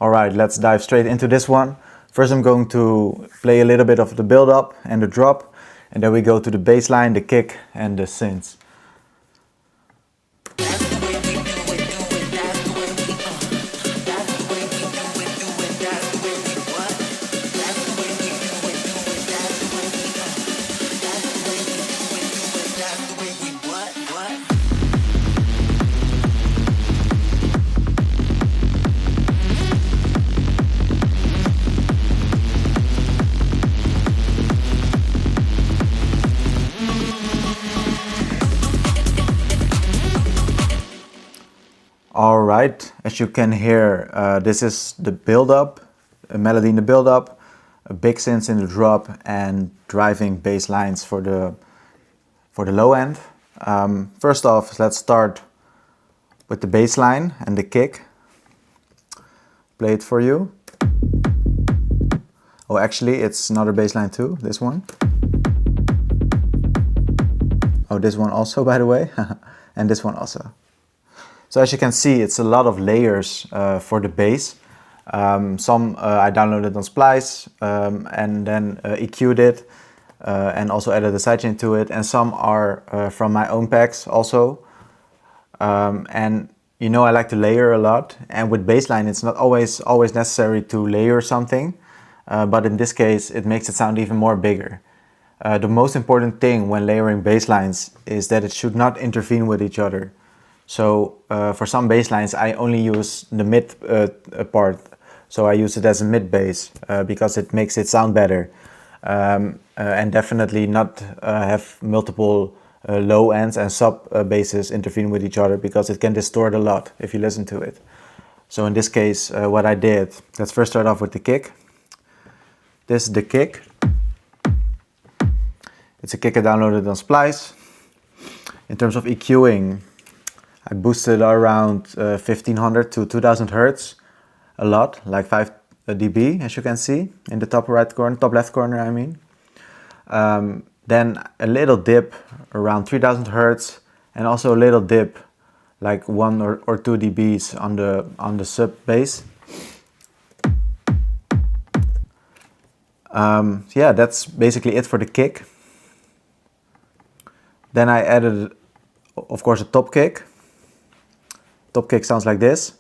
Alright, let's dive straight into this one. First I'm going to play a little bit of the build up and the drop, and then we go to the bass line, the kick and the synths. Alright, as you can hear, this is the build-up, a melody in the build-up, a big synth in the drop, and driving bass lines for the low end. First off, let's start with the bass line and the kick. Play it for you. Oh, actually, it's another bass line too, this one. Oh, this one also, by the way, and this one also. So as you can see, it's a lot of layers for the bass. Some I downloaded on Splice and then EQ'd it and also added a sidechain to it. And some are from my own packs also. And you know I like to layer a lot. And with bassline, it's not always necessary to layer something. But in this case, it makes it sound even more bigger. The most important thing when layering basslines is that it should not intervene with each other. So for some bass lines I only use the mid part, so I use it as a mid bass because it makes it sound better and definitely not have multiple low ends and sub basses intervene with each other, because it can distort a lot if you listen to it. So in this case what I did, let's first start off with the kick. This is the kick. It's a kick I downloaded on Splice. In terms of EQing, I boosted around 1500 to 2000 Hertz, a lot, like 5 dB, as you can see in the top right corner, top left corner, I mean. Then a little dip around 3000 Hertz, and also a little dip, like 1 or 2 dBs on the sub bass. Yeah, that's basically it for the kick. Then I added, of course, a top kick. Top kick sounds like this.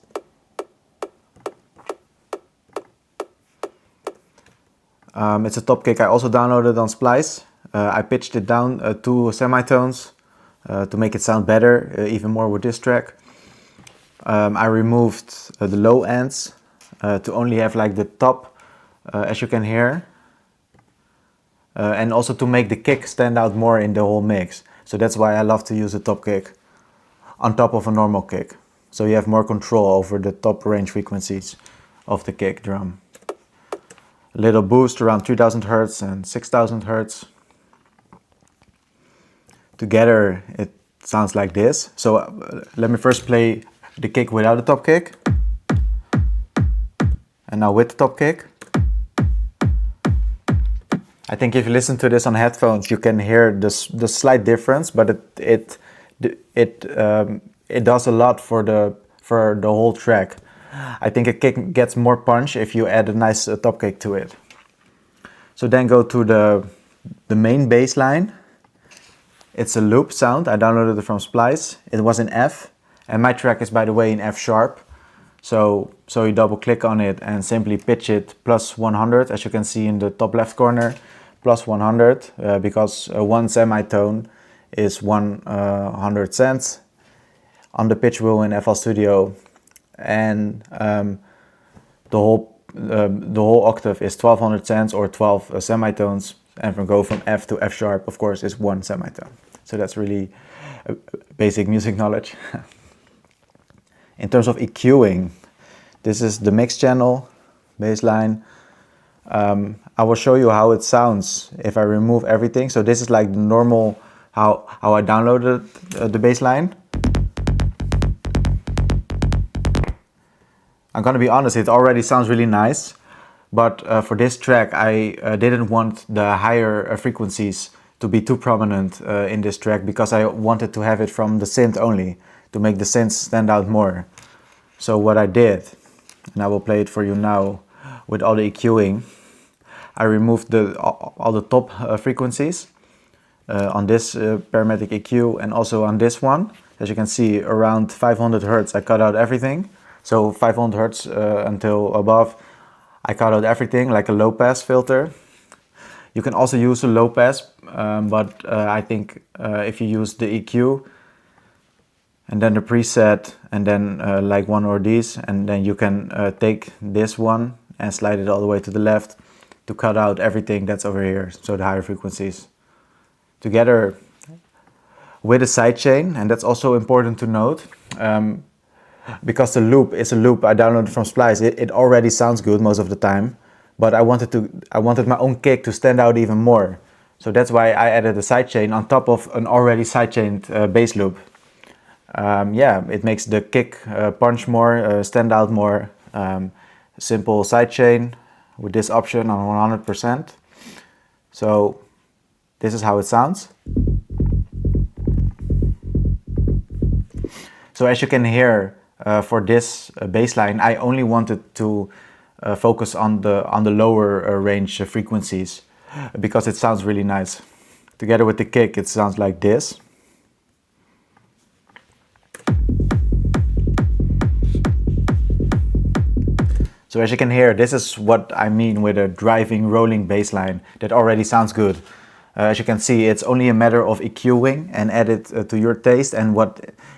It's a top kick I also downloaded on Splice. I pitched it down 2 semitones to make it sound better, even more with this track. I removed the low ends to only have like the top, as you can hear. And also to make the kick stand out more in the whole mix. So that's why I love to use a top kick on top of a normal kick. So you have more control over the top range frequencies of the kick drum. A little boost around 3000 Hertz and 6000 Hertz. Together it sounds like this. So let me first play the kick without the top kick. And now with the top kick. I think if you listen to this on headphones, you can hear the slight difference, but it does a lot for the whole track. I think a kick gets more punch if you add a nice top kick to it. So then go to the main bass line. It's a loop sound. I downloaded it from Splice. It was in F, and my track is, by the way, in F sharp. So you double click on it and simply pitch it plus 100, as you can see in the top left corner, plus 100, because one semitone is 100 cents on the pitch wheel in FL Studio, and the whole octave is 1200 cents or 12 semitones, and go from F to F sharp, of course, is 1 semitone. So that's really basic music knowledge. In terms of EQing, this is the mix channel, bass line. I will show you how it sounds if I remove everything. So this is like the normal, how I downloaded the bass line. I'm gonna be honest, it already sounds really nice, but for this track I didn't want the higher frequencies to be too prominent in this track, because I wanted to have it from the synth only, to make the synth stand out more. So what I did, and I will play it for you now with all the EQing. I removed all the top frequencies on this parametric EQ and also on this one. As you can see, around 500 Hertz I cut out everything. So 500 Hertz until above, I cut out everything like a low pass filter. You can also use a low pass, but I think if you use the EQ and then the preset and then like one or these, and then you can take this one and slide it all the way to the left to cut out everything that's over here, so the higher frequencies. Together with a sidechain, and that's also important to note, because the loop is a loop I downloaded from Splice. It already sounds good most of the time, but I wanted my own kick to stand out even more. So that's why I added a sidechain on top of an already sidechained bass loop. Yeah, it makes the kick punch more, stand out more. Simple sidechain with this option on 100%. So this is how it sounds. So as you can hear, for this bass line, I only wanted to focus on the lower range frequencies because it sounds really nice. Together with the kick, it sounds like this. So as you can hear, this is what I mean with a driving, rolling bass line that already sounds good. As you can see, it's only a matter of EQing and add it to your taste, and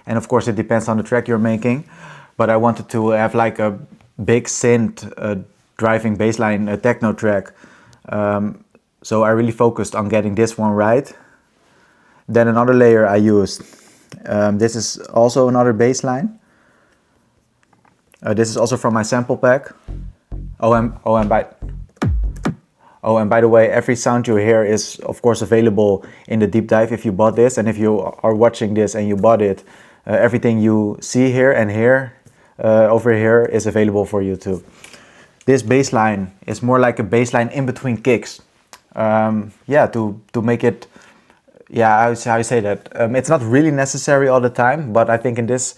of course it depends on the track you're making. But I wanted to have like a big synth driving bass line techno track. So I really focused on getting this one right. Then another layer I used. This is also another bass line. This is also from my sample pack. And by the way, every sound you hear is of course available in the deep dive if you bought this, and if you are watching this and you bought it, everything you see here and here, over here, is available for you too. This bass line is more like a bass line in between kicks. Yeah, to make it, yeah, how you say that? It's not really necessary all the time, but I think in this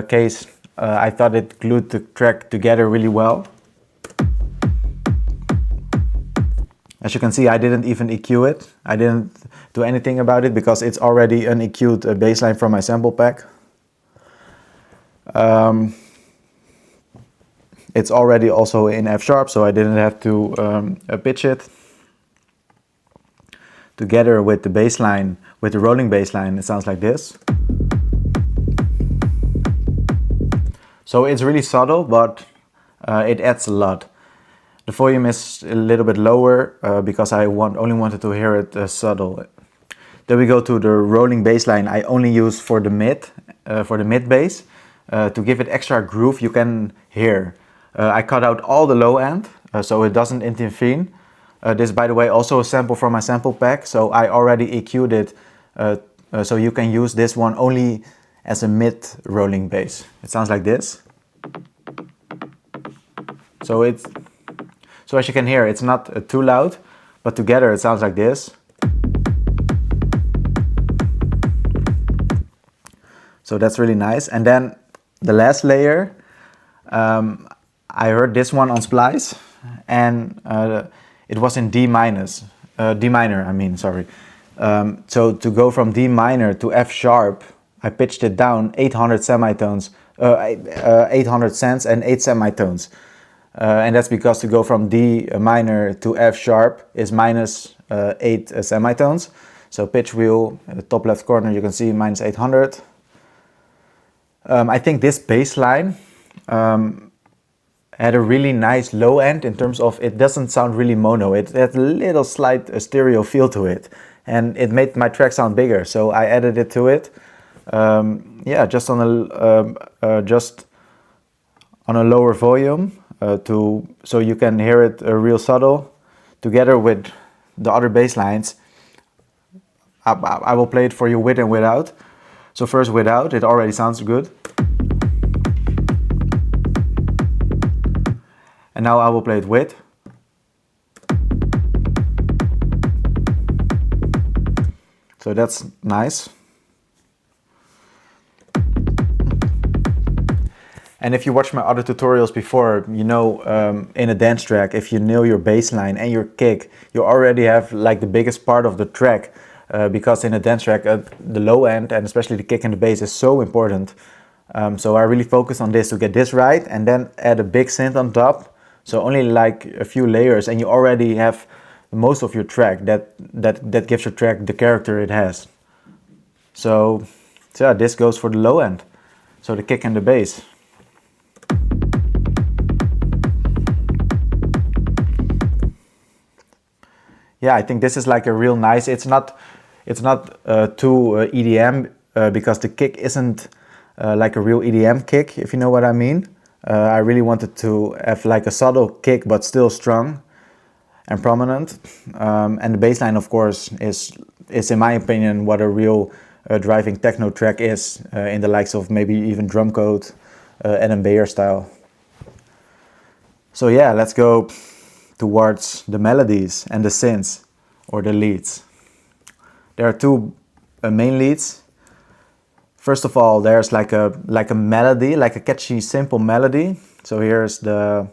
case, I thought it glued the track together really well. As you can see, I didn't even EQ it. I didn't do anything about it because it's already an EQ'd bass line from my sample pack. It's already also in F sharp, so I didn't have to pitch it. Together with the bass line, with the rolling bass line, it sounds like this. So it's really subtle, but it adds a lot. The volume is a little bit lower because I only wanted to hear it subtle. Then we go to the rolling bass line. I only use for the mid bass. To give it extra groove, you can hear. I cut out all the low end, so it doesn't intervene. This, by the way, also a sample from my sample pack, so I already EQ'd it, so you can use this one only as a mid rolling bass. It sounds like this. So as you can hear, it's not too loud, but together it sounds like this. So that's really nice. And then the last layer, I heard this one on Splice, and it was in D minor, I mean, sorry. So to go from D minor to F sharp, I pitched it down 800 semitones, 800 cents and 8 semitones. And that's because to go from D minor to F sharp is minus 8 semitones. So pitch wheel, in the top left corner, you can see minus 800. I think this bass line had a really nice low end in terms of it doesn't sound really mono. It had a little slight stereo feel to it, and it made my track sound bigger. So I added it to it. Yeah, just on a lower volume so you can hear it real subtle. Together with the other bass lines, I will play it for you with and without. So first without, it already sounds good. And now I will play it with. So that's nice. And if you watch my other tutorials before, you know, in a dance track, if you nail your bass line and your kick, you already have like the biggest part of the track. Because in a dance track, the low end and especially the kick and the bass is so important. So I really focus on this to get this right, and then add a big synth on top. So only like a few layers, and you already have most of your track. That gives your track the character it has. So yeah, this goes for the low end. So the kick and the bass. Yeah, I think this is like a real nice. It's not too EDM because the kick isn't like a real EDM kick, if you know what I mean. I really wanted to have like a subtle kick but still strong and prominent. And the bass line, of course, is in my opinion what a real driving techno track is, in the likes of maybe even Drumcode, Adam Beyer style. So yeah, let's go towards the melodies and the synths, or the leads. There are two main leads. First of all, there's like a melody, like a catchy, simple melody. So here's the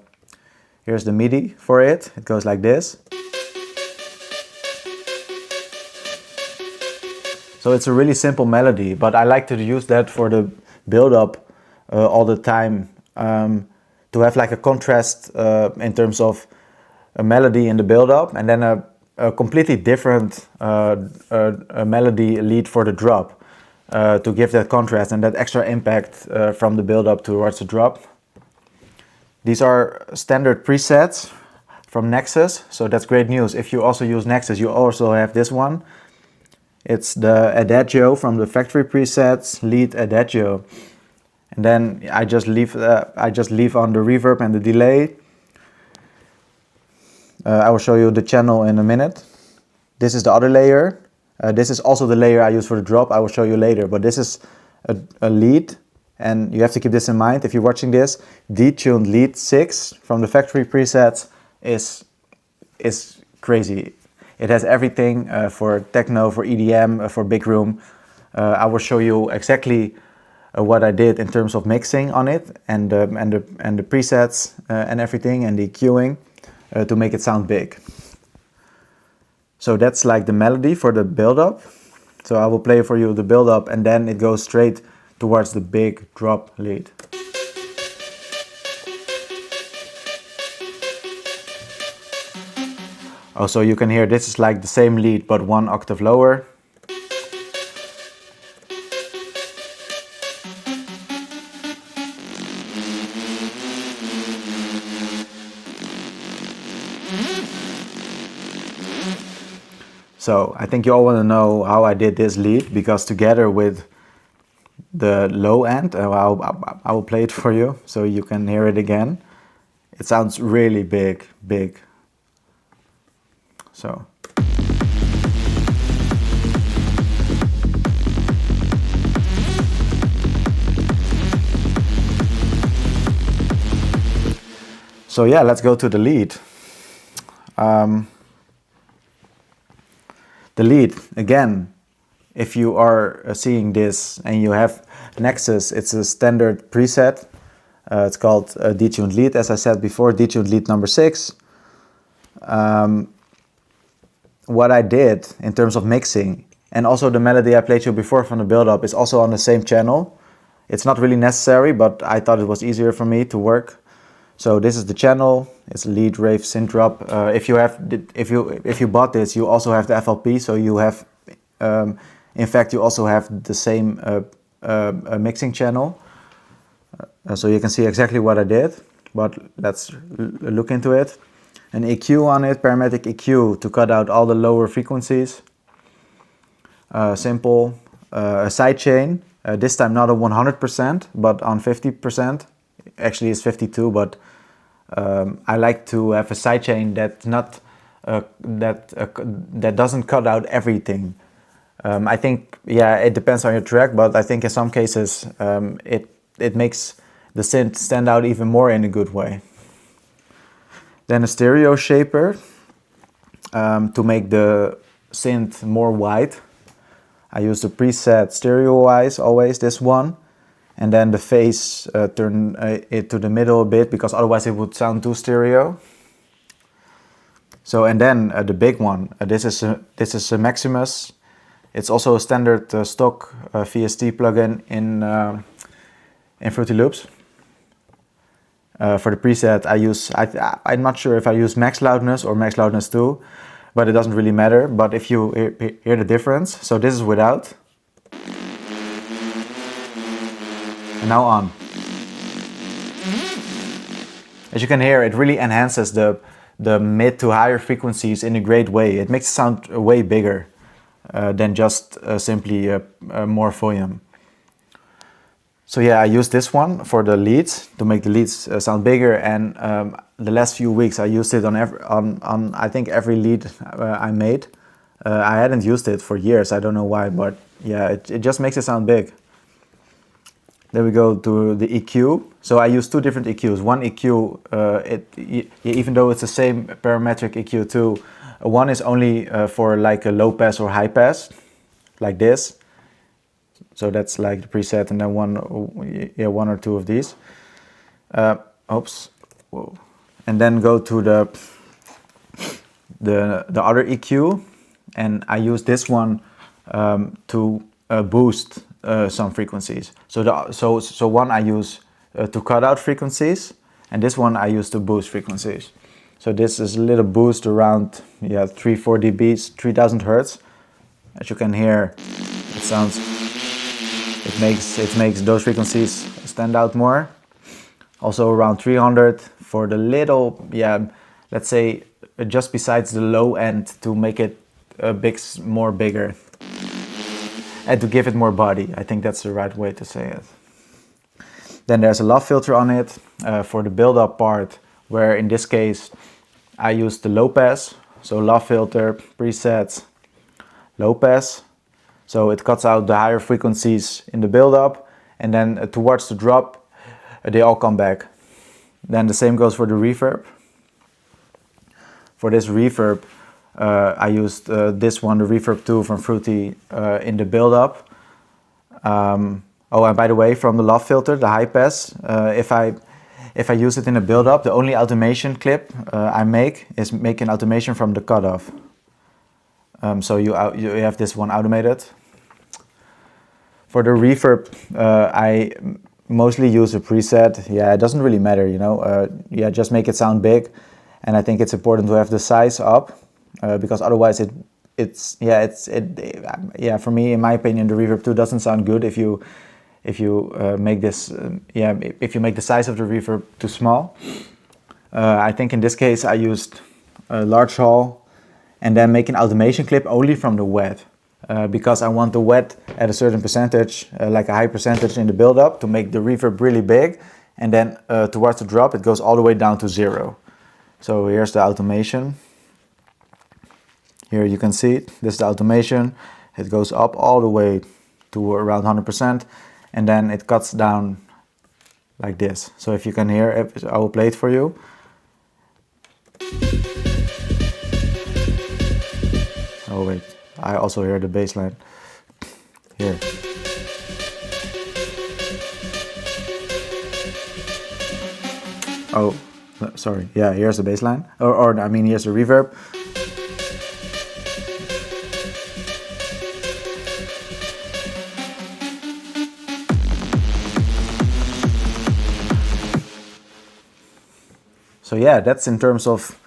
MIDI for it. It goes like this. So it's a really simple melody, but I like to use that for the build-up all the time, to have like a contrast in terms of a melody in the build-up, and then a completely different a melody lead for the drop, to give that contrast and that extra impact from the build-up towards the drop. These are standard presets from Nexus, so that's great news. If you also use Nexus, you also have this one. It's the Adagio from the factory presets, lead Adagio. And then I just leave on the reverb and the delay. I will show you the channel in a minute. This is the other layer. This is also the layer I use for the drop. I will show you later, but this is a lead, and you have to keep this in mind if you're watching this. Detuned lead 6 from the factory presets is crazy. It has everything for techno, for EDM, for big room. I will show you exactly what I did in terms of mixing on it, and the presets and everything, and the EQing to make it sound big. So that's like the melody for the build-up. So I will play for you the build-up, and then it goes straight towards the big drop lead. Also, you can hear this is like the same lead but one octave lower. So I think you all want to know how I did this lead, because together with the low end, I will play it for you so you can hear it again. It sounds really big. So. So yeah, let's go to the lead. The lead, again, if you are seeing this and you have Nexus, it's a standard preset. It's called detuned lead, as I said before, detuned lead number 6. What I did in terms of mixing, and also the melody I played you before from the build-up, is also on the same channel. It's not really necessary, but I thought it was easier for me to work. So this is the channel. It's lead, rave, synth drop. If you bought this, you also have the FLP. So you have, in fact, you also have the same mixing channel. So you can see exactly what I did. But let's look into it. An EQ on it, parametric EQ to cut out all the lower frequencies. Simple. A sidechain. This time not a 100%, but on 50%. Actually, it's 52, but I like to have a sidechain that doesn't cut out everything. I think, yeah, it depends on your track, but I think in some cases it makes the synth stand out even more in a good way. Then a stereo shaper to make the synth more wide. I use the preset stereo wise, always this one. And then the phase, turn it to the middle a bit, because otherwise it would sound too stereo. So, and then the big one, this is a Maximus. It's also a standard stock VST plugin in Fruity Loops. For the preset I use, I'm not sure if I use max loudness or max loudness 2, but it doesn't really matter. But if you hear the difference, so this is without, and now on. As you can hear, it really enhances the mid to higher frequencies in a great way. It makes it sound way bigger than just simply more volume. So yeah, I use this one for the leads, to make the leads sound bigger, and the last few weeks I used it on I think every lead I made. I hadn't used it for years, I don't know why, but yeah, it just makes it sound big. Then we go to the EQ. So I use two different EQs. One EQ, even though it's the same parametric EQ too, one is only for like a low pass or high pass, like this. So that's like the preset, and then one or two of these. Oops, whoa. And then go to the other EQ, and I use this one to boost some frequencies. So one I use to cut out frequencies, and this one I use to boost frequencies. So this is a little boost around 3-4 dBs, 3000 Hertz. As you can hear, it sounds. It makes those frequencies stand out more. Also around 300 for the little, let's say just besides the low end, to make it a bit more bigger and to give it more body. I think that's the right way to say it. Then there's a low filter on it for the build-up part, where in this case I use the low pass. So low filter, presets, low pass. So it cuts out the higher frequencies in the build-up, and then towards the drop, they all come back. Then the same goes for the reverb. For this reverb, I used this one, the Reverb 2 from Fruity, in the build-up. Oh, and by the way, from the low filter, the high pass, if I use it in a build-up, the only automation clip I make is make an automation from the cutoff. So you have this one automated. For the reverb, I mostly use a preset. Yeah, it doesn't really matter, you know. Just make it sound big, and I think it's important to have the size up, because otherwise for me, in my opinion, the Reverb 2 doesn't sound good if you make this if you make the size of the reverb too small. I think in this case I used a large hall, and then make an automation clip only from the wet, because I want the wet at a certain percentage, like a high percentage in the build-up, to make the reverb really big, and then towards the drop it goes all the way down to 0. So here's the automation. Here you can see it. This is the automation. It goes up all the way to around 100%, and then it cuts down like this. So if you can hear, I will play it for you. Oh wait, I also hear the bass line. Here. Oh, sorry. Yeah, here's the bass line. Or I mean, here's the reverb. So yeah, that's in terms of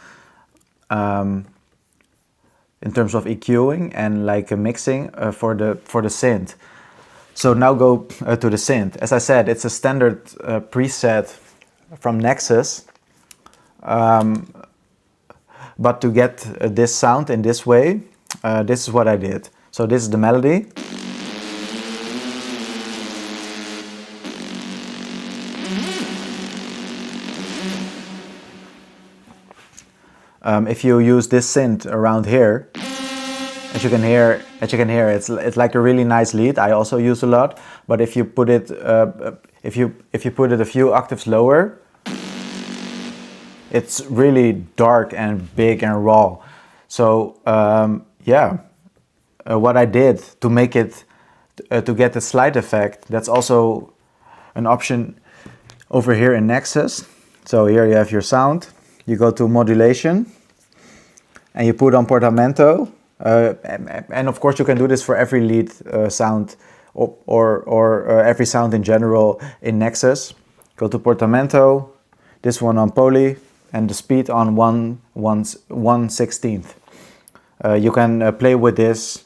EQing and like mixing for the synth. So now go to the synth. As I said, it's a standard preset from Nexus, but to get this sound in this way, this is what I did. So this is the melody. If you use this synth around here, as you can hear, it's like a really nice lead. I also use a lot, but if you put it if you put it a few octaves lower, it's really dark and big and raw. So what I did to make it to get the slide effect, that's also an option over here in Nexus. So here you have your sound. You go to modulation and you put on portamento. And of course you can do this for every lead sound or every sound in general in Nexus. Go to portamento, this one on poly, and the speed on 1/16. You can play with this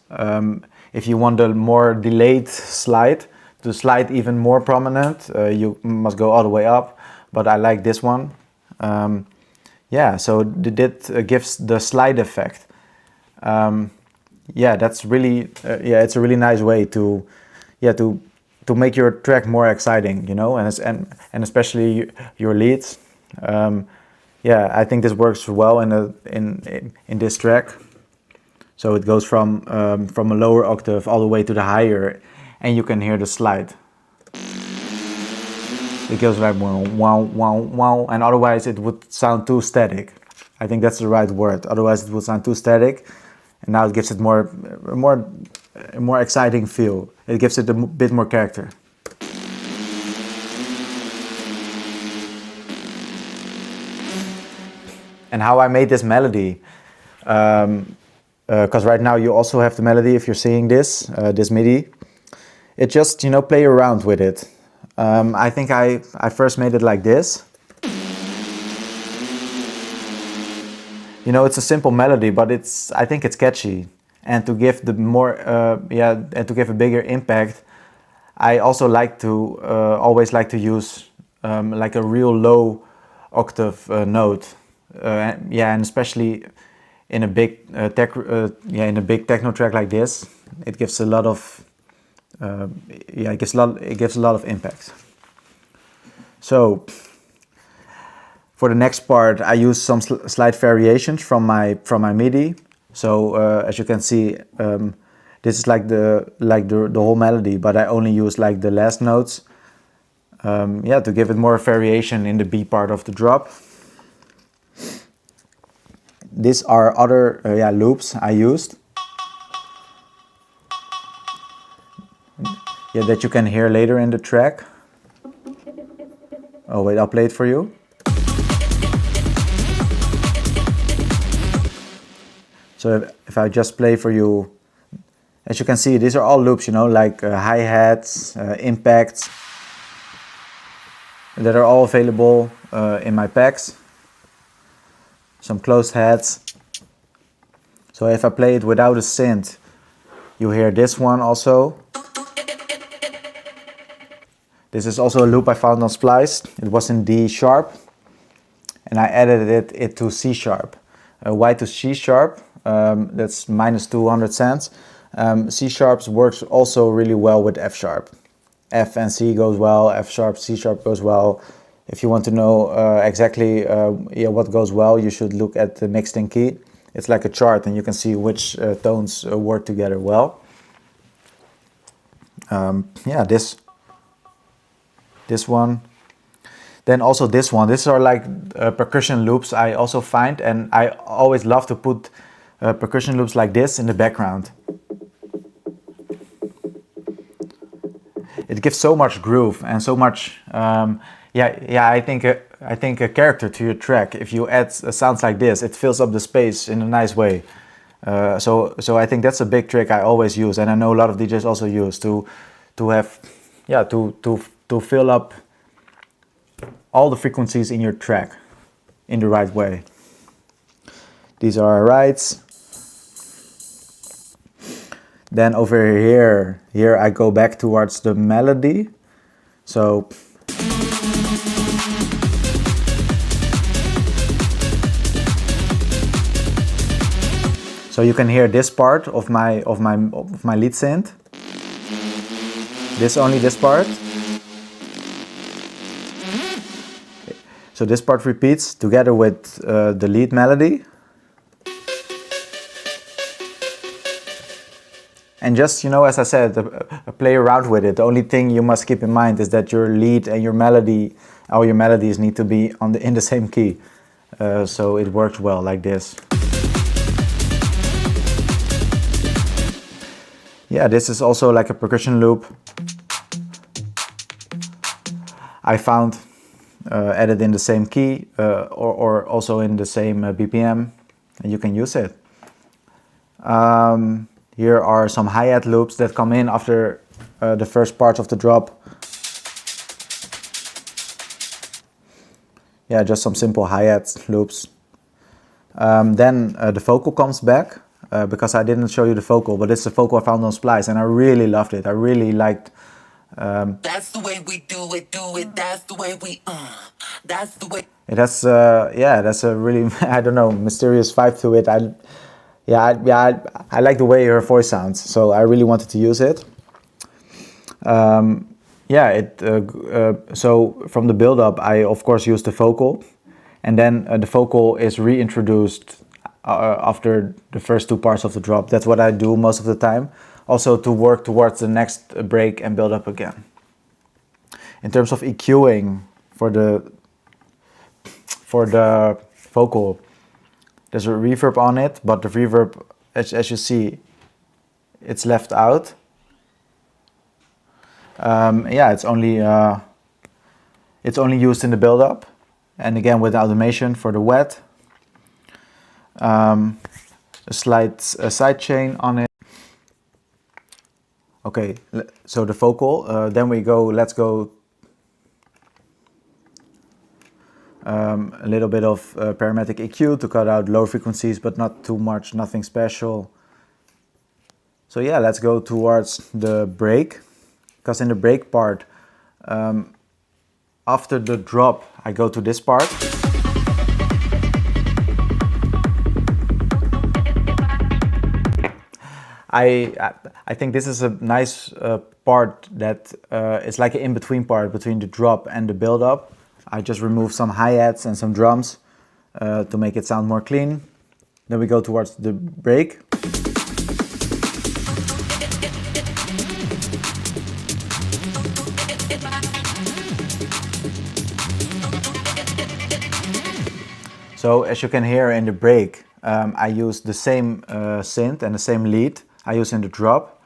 if you want a more delayed slide, to slide even more prominent, you must go all the way up, but I like this one. Yeah, so it gives the slide effect. Yeah, that's really, yeah, it's a really nice way to, yeah, to make your track more exciting, you know, and especially your leads. Yeah, I think this works well in this track. So it goes from a lower octave all the way to the higher, and you can hear the slide. It goes like wow, wow, wow, wow, and otherwise it would sound too static. I think that's the right word. Otherwise it would sound too static, and now it gives it more exciting feel. It gives it a bit more character. And how I made this melody, because right now you also have the melody if you're seeing this, this MIDI. It just, you know, play around with it. I think I first made it like this. You know, it's a simple melody, but I think it's catchy. And to give the more, and to give a bigger impact, I also like to, always like to use like a real low octave note. Yeah, and especially in a big in a big techno track like this, it gives a lot of, it gives a lot of impact. So for the next part, I use some slight variations from my MIDI. So as you can see, this is like the whole melody, but I only use like the last notes. Yeah, to give it more variation in the B part of the drop. These are other loops I used. Yeah, that you can hear later in the track. Oh wait, I'll play it for you. So if I just play for you, as you can see, these are all loops, you know, like hi-hats, impacts, that are all available in my packs. Some closed heads. So if I play it without a synth, you hear this one also. This is also a loop I found on Splice. It was in D sharp, and I added it to C sharp. Why to C sharp? That's minus 200 cents. C sharp works also really well with F sharp. F and C goes well, F sharp, C sharp goes well. If you want to know exactly what goes well, you should look at the mixed in key. It's like a chart, and you can see which tones work together well. Yeah, this one. Then also this one. These are like percussion loops I also find, and I always love to put percussion loops like this in the background. It gives so much groove and so much, I think a character to your track. If you add sounds like this, it fills up the space in a nice way. So I think that's a big trick I always use, and I know a lot of DJs also use to have, to fill up all the frequencies in your track in the right way. These are our rights. Then over here I go back towards the melody. So you can hear this part of my lead synth. Only this part. So this part repeats together with the lead melody. And just, you know, as I said, play around with it. The only thing you must keep in mind is that your lead and your melody, all your melodies need to be in the same key. So it works well like this. Yeah, this is also like a percussion loop. I found added in the same key or also in the same BPM, and you can use it. Here are some hi-hat loops that come in after the first part of the drop. Yeah, just some simple hi-hat loops. Then the vocal comes back, because I didn't show you the vocal, but it's a vocal I found on Splice, and I really loved it. I really liked. That's the way we do it, that's the way we, that's the way. It has, yeah, that's a really, I don't know, mysterious vibe to it. I like the way her voice sounds, so I really wanted to use it. So from the build-up, I of course used the vocal, and then the vocal is reintroduced after the first two parts of the drop. That's what I do most of the time, also to work towards the next break and build up again. In terms of EQing for the vocal, there's a reverb on it, but the reverb, as you see, it's left out. Yeah, it's only used in the build-up, and again with the automation for the wet. A slight side chain on it. Okay, so the vocal. Then let's go. A little bit of parametric EQ to cut out low frequencies, but not too much, nothing special. So yeah, let's go towards the break, because in the break part, after the drop, I go to this part. I think this is a nice part that is like an in-between part between the drop and the build-up. I just remove some hi-hats and some drums to make it sound more clean. Then we go towards the break. So as you can hear in the break, I use the same synth and the same lead I use in the drop,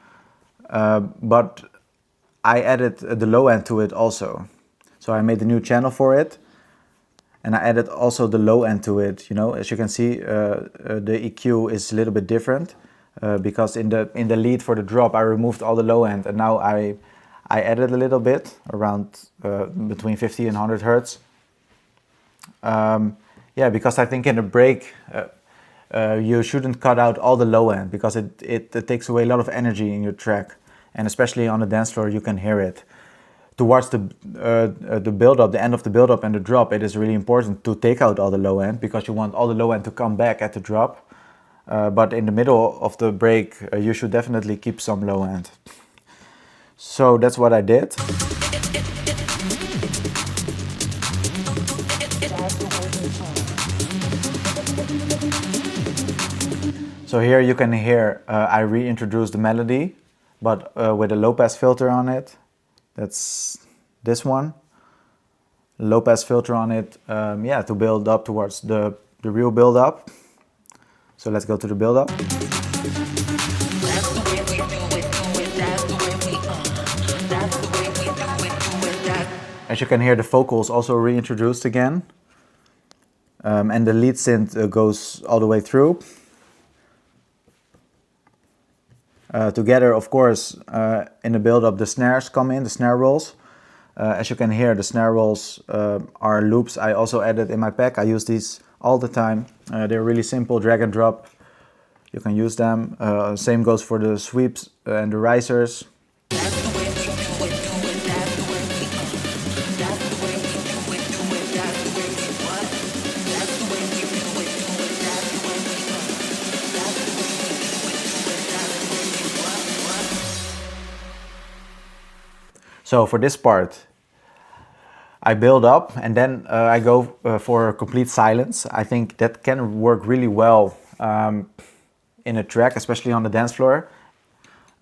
but I added the low end to it also. So I made a new channel for it, and I added also the low end to it. You know, as you can see, the EQ is a little bit different because in the lead for the drop I removed all the low end, and now I added a little bit around between 50 and 100 hertz. Yeah, because I think in the break you shouldn't cut out all the low end, because it takes away a lot of energy in your track, and especially on the dance floor you can hear it. Towards the build-up, the end of the build-up and the drop, it is really important to take out all the low end, because you want all the low end to come back at the drop. But in the middle of the break, you should definitely keep some low end. So that's what I did. So here you can hear I reintroduced the melody, but with a low-pass filter on it. That's this one. Low-pass filter on it, yeah, to build up towards the real build-up. So let's go to the build-up. As you can hear, the vocals also reintroduced again. And the lead synth goes all the way through. Together, of course, in the build-up, the snares come in, the snare rolls. As you can hear, the snare rolls are loops I also added in my pack. I use these all the time. They're really simple, drag and drop. You can use them. Same goes for the sweeps and the risers. So for this part, I build up and then I go for complete silence. I think that can work really well in a track, especially on the dance floor.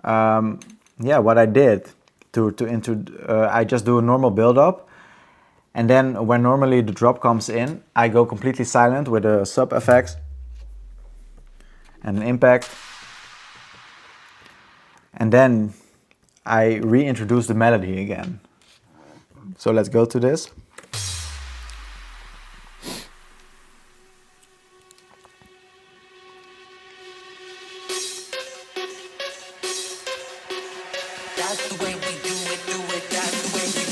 Yeah, what I did I just do a normal build up, and then when normally the drop comes in, I go completely silent with a sub effects and an impact, and then I reintroduce the melody again. So let's go to this. That's the way we do it, that's the way we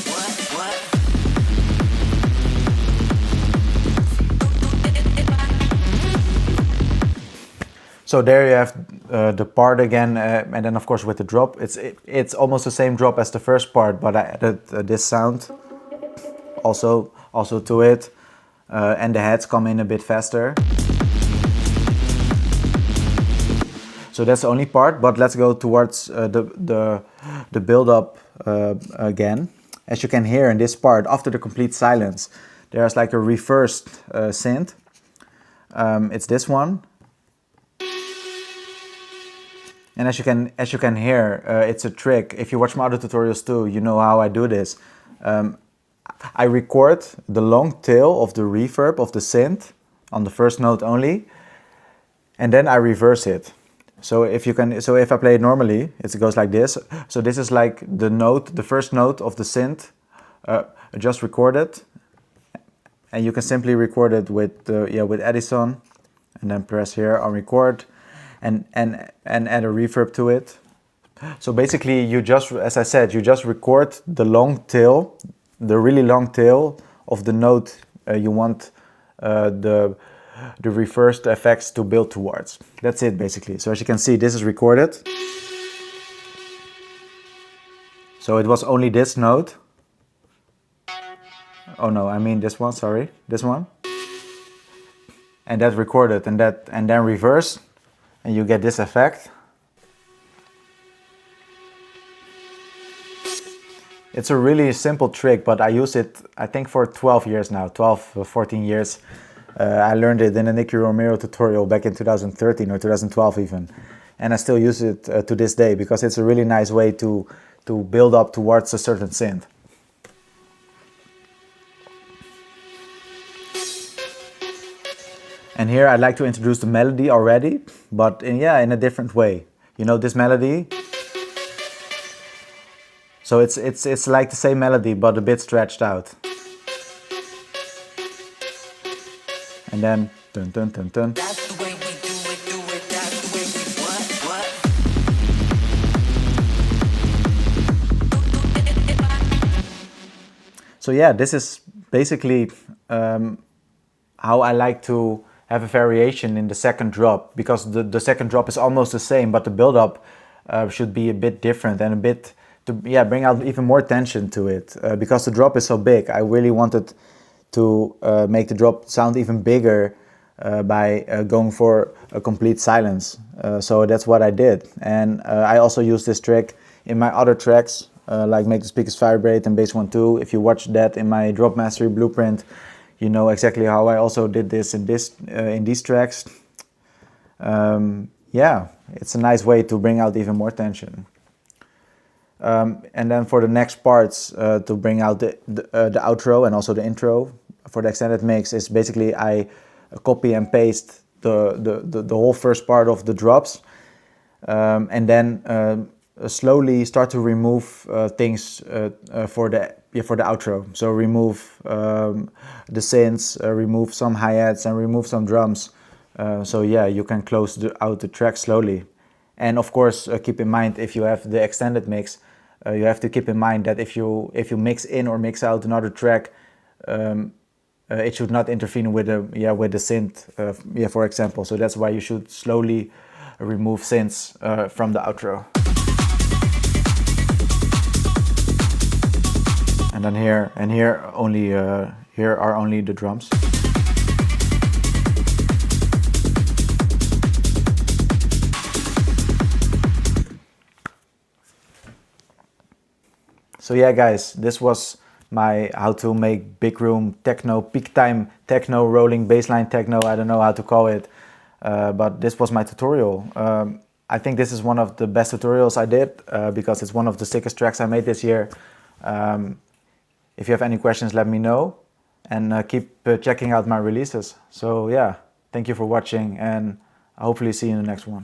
what? So there you have the part again, and then of course with the drop, it's almost the same drop as the first part, but I added this sound also to it, and the heads come in a bit faster. So that's the only part, but let's go towards the build up again. As you can hear in this part, after the complete silence, there's like a reversed synth. It's this one. And as you can hear, it's a trick. If you watch my other tutorials too, you know how I do this. I record the long tail of the reverb of the synth on the first note only, and then I reverse it. So if I play it normally, it goes like this. So this is like the note, the first note of the synth, just recorded, and you can simply record it with Edison, and then press here on record. And add a reverb to it. So basically, you just, as I said, you just record the long tail, the really long tail of the note you want the reversed effects to build towards. That's it basically. So as you can see, this is recorded. So it was only this note. Oh no, I mean this one. Sorry, this one. And that recorded, and then reverse. And you get this effect. It's a really simple trick, but I use it, I think, for 12 years now, 12 or 14 years. I learned it in a Nicky Romero tutorial back in 2013 or 2012 even. And I still use it to this day because it's a really nice way to build up towards a certain synth. And here I'd like to introduce the melody already, but in a different way. You know this melody? So it's like the same melody, but a bit stretched out. And then dun dun dun dun. That's the way we do it, that's the way we what? So yeah, this is basically how I like to have a variation in the second drop, because the second drop is almost the same, but the build-up should be a bit different and a bit to bring out even more tension to it, because the drop is so big. I really wanted to make the drop sound even bigger by going for a complete silence. So that's what I did, and I also use this trick in my other tracks, like Make the Speakers Vibrate and Bass 1 2. If you watch that in my drop mastery blueprint, you know exactly how I also did this in these tracks. Yeah, it's a nice way to bring out even more tension. And then for the next parts, to bring out the outro and also the intro for the extended mix, is basically I copy and paste the whole first part of the drops, and then slowly start to remove things for the outro. So remove the synths, remove some hi-hats, and remove some drums. So yeah, you can close out the track slowly. And of course, keep in mind, if you have the extended mix, you have to keep in mind that if you mix in or mix out another track, it should not interfere with the synth, for example. So that's why you should slowly remove synths from the outro. And then here are only the drums. So yeah, guys, this was my how to make big room techno, peak time techno, rolling bassline techno. I don't know how to call it, but this was my tutorial. I think this is one of the best tutorials I did because it's one of the sickest tracks I made this year. If you have any questions, let me know, and keep checking out my releases. So yeah, thank you for watching, and I'll hopefully see you in the next one.